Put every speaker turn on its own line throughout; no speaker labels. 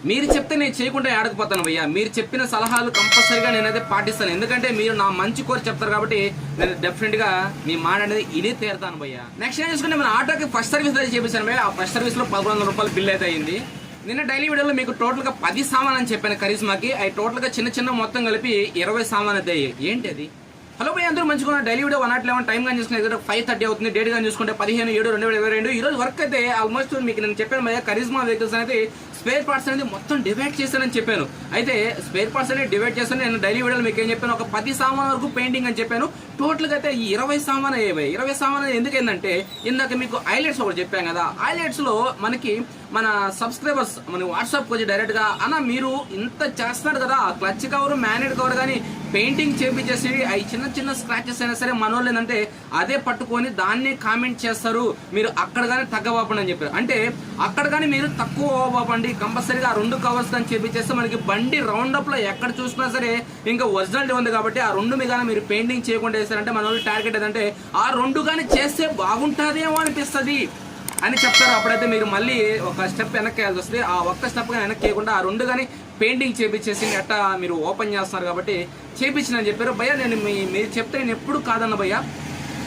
మీరు చెప్తే నేను చేయకుండా ఆడకపోతాను భయ్యా. మీరు చెప్పిన సలహాలు కంపల్సరీగా నేనైతే పాటిస్తాను. ఎందుకంటే మీరు నా మంచి కోరి చెప్తారు కాబట్టి నేను డెఫినెట్ గా మీ మాట అనేది ఇదే తీరుతాను భయ్యా. నెక్స్ట్ ఏం చూసుకుంటే మన ఆటోకి ఫస్ట్ సర్వీస్ అయితే చేపించాను భయ్యా. ఆ ఫస్ట్ సర్వీస్ లో 1100 రూపాయలు బిల్ అయితే అయింది. నిన్న డైలీ వీడియోలో మీకు టోటల్ గా 10 సామాన్ అని చెప్పాను కరిజ్మాకి. అవి టోటల్ గా చిన్న మొత్తం కలిపి 20 సామాన్ అయితే అయ్యాయి. ఏంటి అది? హలో భయ్య, అందరూ మంచిగా డైలీ వీడియో 111 టైం కానీ చూసుకుంటే 5:30 అవుతుంది. డేట్ కానీ చూసుకుంటే 15/7/2022. ఈ రోజు వర్క్ అయితే ఆల్మోస్ట్ మీకు నేను చెప్పాను భయ్య, కరిజ్మా వెహికల్స్ అనేది స్పేర్ పార్ట్స్ అనేది మొత్తం డివైడ్ చేశానని చెప్పాను. అయితే స్పేర్ పార్ట్స్ అనేది డివైడ్ చేస్తాను. నేను డైలీ వీడియోలో మీకు ఏం చెప్పాను, ఒక 10 సామాన్ వరకు పెయింటింగ్ అని చెప్పాను. టోటల్గా అయితే ఈ 20 సామాన్ అయ్యాయి. 20 సామాన్ ఎందుకంటే ఇందాక మీకు హైలైట్స్ ఒకటి చెప్పాను కదా, హైలైట్స్ లో మనకి మన సబ్స్క్రైబర్స్ మన వాట్సాప్ వచ్చి డైరెక్ట్ గా అన్న మీరు ఇంత చేస్తున్నారు కదా, క్లచ్ కవర్ మ్యాగ్నెట్ కవర్ కానీ పెయింటింగ్ చేపించేసి అవి చిన్న స్క్రాచెస్ అయినా సరే మన వాళ్ళు ఏంటంటే అదే పట్టుకొని దాన్ని కామెంట్ చేస్తారు, మీరు అక్కడ కానీ తగ్గబాపండి అని చెప్పారు. అంటే అక్కడ కానీ మీరు తక్కువ అవ్వబాపండి, కంపల్సరీగా ఆ 2 కవర్స్ కానీ చేపించేస్తే మనకి బండి రౌండ్ అప్ లో ఎక్కడ చూసినా సరే ఇంకా ఒరిజినాలిటీ ఉంది కాబట్టి ఆ 2 మీద మీరు పెయింటింగ్ చేయకుండా వేస్తారంటే మన వాళ్ళు టార్గెట్ ఏదంటే ఆ 2 కానీ చేస్తే బాగుంటుందేమో అనిపిస్తుంది అని చెప్తారు. అప్పుడైతే మీరు మళ్ళీ ఒక స్టెప్ వెనక్కి వేయాల్సి వస్తుంది. ఆ ఒక్క స్టెప్ కానీ వెనక్కి వేయకుండా ఆ 2 కానీ పెయింటింగ్ చేపించేసి అట్టా మీరు ఓపెన్ చేస్తున్నారు కాబట్టి చేపించిన చెప్పారు. భయ్యా నేను మీరు చెప్తే నేను ఎప్పుడు కాదన్న భయ్యా,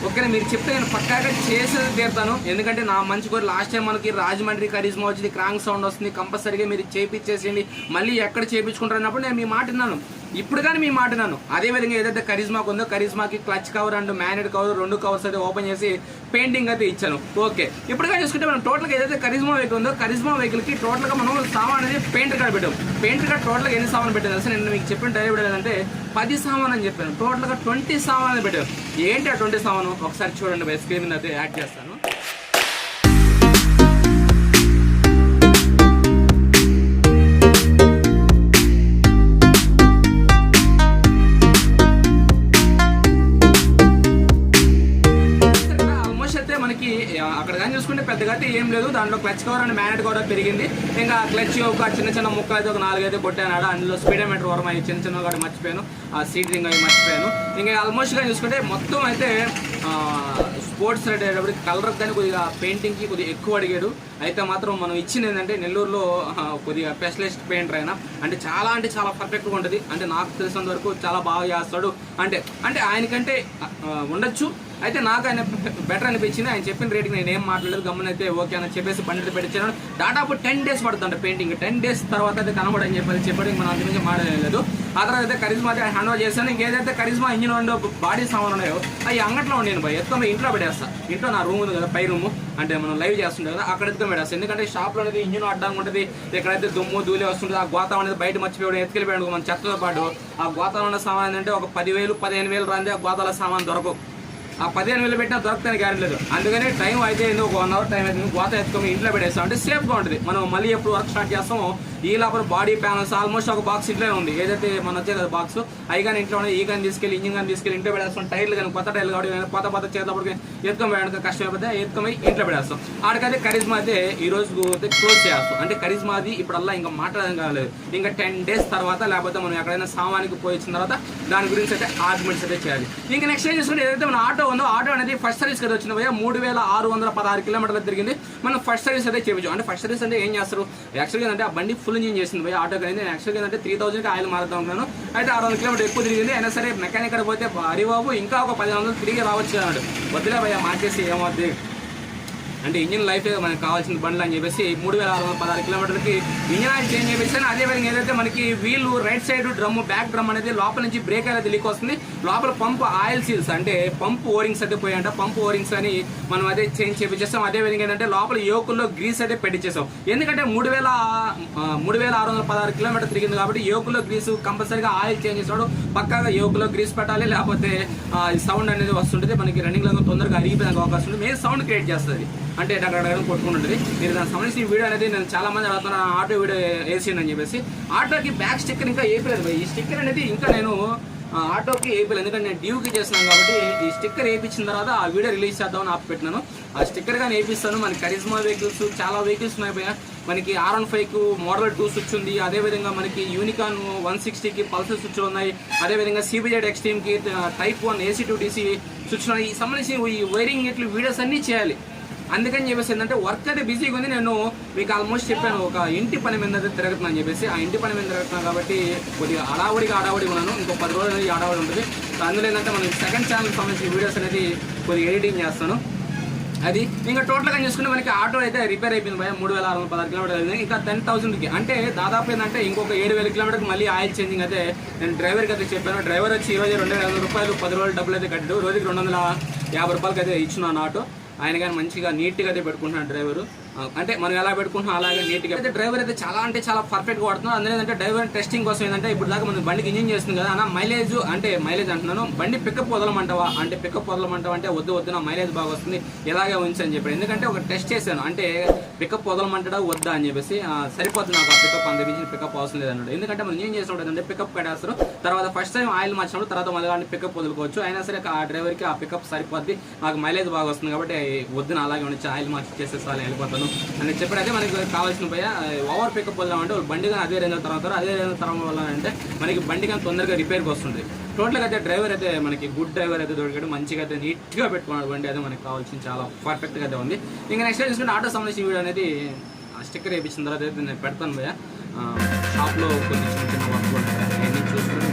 ఓకేనా మీరు చెప్తే నేను పక్కాగా చేసేది తీరుతాను. ఎందుకంటే నా మంచి కోరి లాస్ట్ టైం మనకి రాజమండ్రి కరిజ్మా వచ్చింది, క్రాంక్ సౌండ్ వస్తుంది, కంపల్సరీగా మీరు చేపించేసేయండి, మళ్ళీ ఎక్కడ చేయించుకుంటారు అన్నప్పుడు నేను మీ మాట విన్నాను. ఇప్పుడు కానీ మీ మాట విన్నాను. అదేవిధంగా ఏదైతే కరిజ్మాకు ఉందో కరిజ్మాకి clutch cover and magnet cover 2 covers అయితే ఓపెన్ చేసి పెయింటింగ్ అయితే ఇచ్చాను. ఓకే, ఇప్పుడు కానీ చూసుకుంటే మనం టోటల్గా ఏదైతే కరిజ్మా వెహికల్ ఉందో కరిజ్మా వెహికల్కి టోటల్గా మనం సామాన్ అనేది పెయింట్ కార్డ్ పెట్టాం. పెయింట్ కార్డ్ టోటల్గా ఎన్ని సామాన్ పెట్టాను తెలుసు, నేను మీకు చెప్పిన డైరెక్ట్ ఏంటంటే 10 సామాన్ అని చెప్పాను. టోటల్గా 20 సామాన్ అని పెట్టాను. ఏంటి ఆ 20 సామాను ఒకసారి చూడండి, స్క్రీన్ మీద అయితే యాడ్ చేస్తాను. అక్కడ కానీ చూసుకుంటే పెద్దగా అయితే ఏం లేదు. దాంట్లో clutch cover and magnet cover పెరిగింది. ఇంకా క్లచ్ ఒక చిన్న ముక్కలు అయితే ఒక 4 అయితే కొట్టాను. అందులో స్పీడోమీటర్ వరం అవి చిన్న కూడా మర్చిపోయాను, ఆ సీట్ రింగ్ అవి మర్చిపోయాను. ఇంకా ఆల్మోస్ట్ కానీ చూసుకుంటే మొత్తం అయితే స్పోర్ట్స్ రైడ్ అయ్యేటప్పటికి కలర్ కానీ కొద్దిగా పెయింటింగ్కి కొద్దిగా ఎక్కువ అడిగాడు. అయితే మాత్రం మనం ఇచ్చింది ఏంటంటే నెల్లూరులో కొద్దిగా స్పెషలిస్ట్ పెయింటర్ అయినా అంటే చాలా పర్ఫెక్ట్గా ఉంటుంది. అంటే నాకు తెలిసినంత వరకు చాలా బాగా చేస్తాడు. అంటే ఆయనకంటే ఉండొచ్చు, అయితే నాకు ఆయన బెటర్ అనిపించింది. ఆయన చెప్పిన రేటుకి నేను ఏం మాట్లాడలేదు, గమ్మునైతే ఓకే అని చెప్పేసి బండి పెట్టించాను. దాదాపు 10 days పడుతుంది పెయింటింగ్. 10 days తర్వాత అయితే కనబడని చెప్పాడు. మనం అంత నుంచి మాట్లాడలేదు. ఆ తర్వాత అయితే కరిజ్మా అయితే హ్యాండ్ ఓవర్ చేశాను. ఇంకేదైతే కరిజ్మా ఇంజిన్ ఉండే బాడీ సామాన్ ఉన్నాయో అవి అంగట్లో ఉండేను భయ్, ఎత్తుకొని ఇంట్లో పెట్టేస్తాను. ఇంట్లో నా రూమ్ ఉంది కదా, పై రూము, అంటే మనం లైవ్ చేస్తుంటాం కదా, అక్కడ ఎత్తుకొని పెట్టేస్తాను. ఎందుకంటే షాప్లో అనేది ఇంజిన్ అడ్డంగా ఉంటుంది, ఎక్కడైతే దుమ్ము ధూళి వస్తుంటుంది, ఆ గోతం అనేది బయట మర్చిపోయాడు ఎత్తుకెళ్ళిపోయాడు మన చెత్తతో పాటు. ఆ గోతాలో ఉన్న సామాన్ అంటే ఒక 10,000 15,000 రాంది ఆ గోతాల సామాన్ దొరకవు. ఆ 15,000 పెట్టినా దొరకని గ్యారెంటీ లేదు. అందుకని టైం అయితే ఒక 1 hour టైం అయితే గోత ఎత్తుకొని ఇంట్లో పెట్టేస్తాం, అంటే సేఫ్గా ఉంటుంది. మనం మళ్ళీ ఎప్పుడు వర్క్ స్టార్ట్ చేస్తామో ఈ లోపల బాడీ ప్యానల్స్ ఆల్మోస్ట్ ఒక బాక్స్ ఇంట్లోనే ఉంది. ఏదైతే మన వచ్చే కదా బాక్స్ అవి కానీ ఇంట్లో ఉన్నాయి. ఈ కానీ తీసుకెళ్ళి ఇంజిన్ కానీ తీసుకెళ్ళి ఇంట్లో పెట్టేస్తాం. టైర్లు కానీ కొత్త టైర్లు కాబట్టి కొత్త చేసేటప్పటికి ఎత్తుకొని వేయడానికి కష్టమైపోతే ఎత్తుకొని ఇంట్లో పెట్టేస్తాం. ఆడికైతే కరిజ్మా అయితే ఈ రోజు క్లోజ్ చేస్తాం. అంటే కరిజ్మాది ఇప్పుడల్లా ఇంకా మాట్లాడడం కాలేదు. ఇంకా 10 days తర్వాత లేకపోతే మనం ఎక్కడైనా సామానికి పోయి వచ్చిన తర్వాత దాని గురించి అయితే ఆర్గ్యుమెంట్స్ అయితే చేయాలి. ఇంకా నెక్స్ట్ ఏం చేసుకుంటే ఏదైతే మన ఆటో ఉందో ఆటో అనేది ఫస్ట్ సర్వీస్ కదా వచ్చింది భయ్యా. 3,616 కిలోమీటర్లు తిరిగింది. మనం ఫస్ట్ సర్వీస్ అయితే చేయించాం. అంటే ఫస్ట్ సర్వీస్ అంటే ఏం చేస్తారు యాక్చువల్గా అంటే ఆ బండి ఫుల్ ఇంజిన్ చేసింది భయ్య ఆటో కానీ. నేను యాక్చువల్గా అంటే 3,000కి ఆయిల్ మారుతా ఉన్నాను. అయితే 600 కిలోమీటర్ ఎక్కువ తిరిగింది. అయినా సరే మెకానిక్ ఇక్కడ పోతే హరిబాబు ఇంకా ఒక 10,000 తిరిగి రావచ్చు అన్నాడు. వద్దులే భయ్య మార్చేసి ఏమవుద్ది అంటే ఇంజిన్ లైఫ్ మనకు కావాల్సిన బండ్లు అని చెప్పేసి 3,616 కిలోమీటర్లకి ఇంజిన్ ఆయిల్ చేంజ్ చేయించాను. అదేవిధంగా ఏదైతే మనకి వీళ్ళు right side drum back drum అనేది లోపల నుంచి బ్రేక్ అనేది లీక్ వస్తుంది. లోపల పంప్ ఆయిల్ సీల్స్ అంటే పంప్ ఓరింగ్స్ అయితే పోయాయంట. పంప్ ఓరింగ్స్ అని మనం అదే చేంజ్ చేయించేస్తాం. అదేవిధంగా ఏంటంటే లోపల యోకుల్లో గ్రీస్ అయితే పెట్టించేసాం. ఎందుకంటే 3,616 కిలోమీటర్ తిరిగింది కాబట్టి యోకుల్లో గ్రీస్ కంపల్సరీగా ఆయిల్ చేంజ్ చేసాడు. పక్కాగా యోకుల్లో గ్రీస్ పెట్టాలి, లేకపోతే సౌండ్ అనేది వస్తుంటుంది. మనకి రన్నింగ్ లో తొందరగా అరిగిపోయేందుకు అవకాశం ఉంటుంది. మెయిన్ సౌండ్ క్రియేట్ చేస్తుంది, అంటే దగ్గర కొట్టుకుంటుంది. మీరు దానికి సంబంధించిన వీడియో అనేది నేను చాలా మంది అడుగుతున్నా ఆటో వీడియో వేసిండి అని చెప్పేసి. ఆటోకి బ్యాక్ స్టిక్కర్ ఇంకా వేయలేదు. ఈ స్టిక్కర్ అనేది ఇంకా నేను ఆటోకి వేయలేదు, ఎందుకంటే నేను డ్యూకి చేస్తున్నాను కాబట్టి. ఈ స్టిక్కర్ వేయించిన తర్వాత ఆ వీడియో రిలీజ్ చేద్దామని ఆపెట్టినాను. ఆ స్టిక్కర్ కానీ వేయిస్తాను. మనకి కరిజ్మా వెహికల్స్ చాలా వెహికల్స్ ఉన్నాయి. మనకి R15కు మోడల్ 2 స్విచ్ ఉంది. అదేవిధంగా మనకి యూనికాన్ 160కి పల్సర్ స్విచ్లు ఉన్నాయి. అదేవిధంగా CBZ ఎక్స్ట్రీమ్కి Type 1 AC to DC switch ఉన్నాయి. సంబంధించి ఈ వైరింగ్ ఇట్లు వీడియోస్ అన్నీ చేయాలి. అందుకని చెప్పేసి ఏంటంటే వర్క్ అయితే బిజీగా ఉంది. నేను మీకు ఆల్మోస్ట్ చెప్పాను ఒక ఇంటి పని మీద అయితే తిరుగుతున్నాను అని చెప్పేసి. ఆ ఇంటి పని మీద తిరుగుతున్నాను కాబట్టి కొద్దిగా హడావుడిగా ఉన్నాను. ఇంకో 10 రోజులు అనేది హడావుడి ఉంటుంది. అందులో ఏంటంటే మనం సెకండ్ ఛానల్కి సంబంధించిన వీడియోస్ అనేది కొద్దిగా ఎడిటింగ్ చేస్తాను. అది ఇంకా టోటల్గా చూసుకుంటే మనకి ఆటో అయితే రిపేర్ అయిపోయింది భయ. 3616 కిలోమీటర్లు అయింది. ఇంకా 10,000కి అంటే దాదాపు ఏంటంటే ఇంకొక 7,000 కిలోమీటర్కి మళ్ళీ ఆయిల్ చేంజింగ్ అయితే నేను డ్రైవర్కి అయితే చెప్పాను. డ్రైవర్ వచ్చి ఈరోజు 2,500 రూపాయలు 10 రోజులు డబ్బులు అయితే కట్టాడు. రోజుకి 250 రూపాయలకి అయితే ఇచ్చున్నాను ఆటో. ఆయన కానీ మంచిగా నీట్గా అయితే పెట్టుకుంటున్నాడు డ్రైవరు. అంటే మనం ఎలా పెట్టుకుంటున్నాం అలాగే నీట్గా అయితే డ్రైవర్ అయితే చాలా పర్ఫెక్ట్గా వాడుతున్నాం. అందులో ఏంటంటే డ్రైవర్ టెస్టింగ్ కోసం ఏంటంటే ఇప్పుడు దాకా మనం బండికి ఇంజిన్ చేస్తుంది కదా అన్న మైలేజ్ అంటున్నాను. బండి పికప్ వదలమంటావా అంటే పికప్ వదలమంటావా అంటే వద్దు నా మైలేజ్ బాగా వస్తుంది ఇలాగే ఉంచని చెప్పాడు. ఎందుకంటే ఒక టెస్ట్ చేశాను అంటే పికప్ వదలమంటాడా వద్దా అని చెప్పేసి. సరిపోతుంది నాకు ఆ పికప్, అంత మించిన పికప్ అవసరం లేదన్నాడు. ఎందుకంటే మనం ఏం చేసినప్పుడు అంటే పికప్ కట్టేస్తారు, తర్వాత ఫస్ట్ టైం ఆయిల్ మార్చినప్పుడు తర్వాత మళ్ళీ పికప్ వదులుకోవచ్చు. అయినా సరే ఆ డ్రైవర్కి ఆ పికప్ సరిపోద్ది, నాకు మైలేజ్ బాగా వస్తుంది కాబట్టి వద్దు అలాగే ఉంచి ఆయిల్ మార్చి చేసేసారి వెళ్ళిపోతాను అని చెప్పాడు. అదే మనకి కావాల్సిన భయ ఓవర్ పికప్ వద్దామంటే బండి కానీ అదే రేంజ్ తర్వాత అదే రేంజ్ తర్వాత వల్ల అంటే మనకి బండి కానీ తొందరగా రిపేర్కి వస్తుంది. టోటల్గా అయితే డ్రైవర్ అయితే మనకి గుడ్ డ్రైవర్ అయితే దొరికాడు. మంచిగా అయితే నీట్గా పెట్టుకున్నాడు బండి. అదే మనకి కావాల్సింది చాలా పర్ఫెక్ట్గా అయితే ఉంది. ఇంకా నెక్స్ట్ చూసుకుంటే ఆటో సంబంధించిన వీడియో అనేది స్టిక్కర్ వేయించిన తర్వాత అయితే నేను పెడతాను భయ. షాప్లో కొన్ని చిన్న వర్క్ ఉంటాయి అన్నీ చూసుకుంటే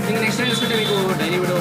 ఇంకా నెక్స్ట్ చూసుకుంటే మీకు డైలీ వీడియో